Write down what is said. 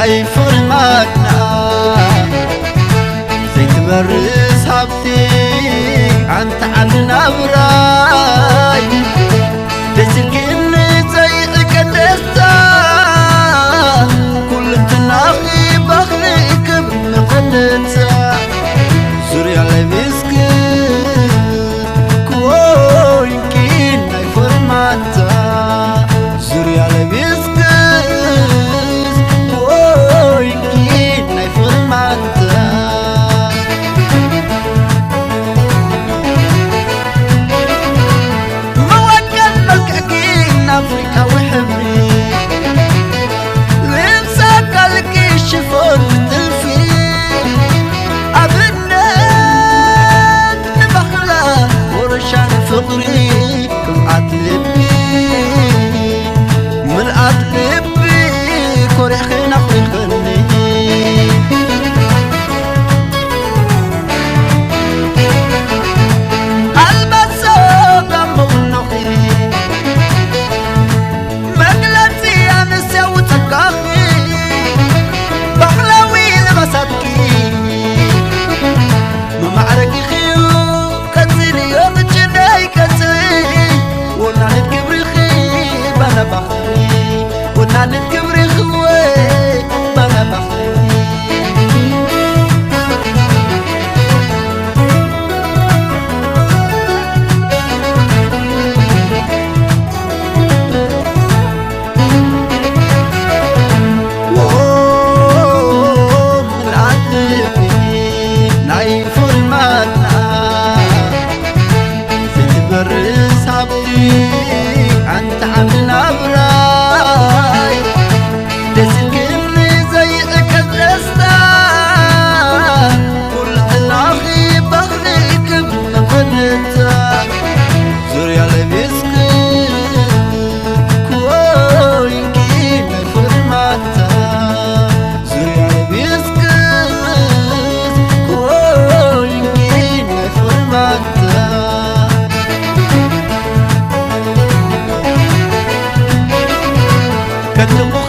ناي فرماتنا زي تبرز حبتي أنت عنا براي دسلكن زي كدستا كل تناخي بخليك بمقدسة سوريا لبسك كوينكين ناي فرماتا سوريا لبسك كوينكين ناي فرماتا أفريقيا وحبري لمسك لك الشفور بتلفي أبنك نبخلة ورشان فقري كمعات لبي ملعات لبي كوريخي نقري خلني ونعنت كبري خوي بلا بحري من عدلي نايف المانا في تبرز عبدي أنت عملنا براي دسلكني زي كدستا كل تلاخي بخليك بمقدسة سوريا لبسك كوينكين ناي فرماتا سوريا لبسك كوينكين ناي فرماتا كتبوا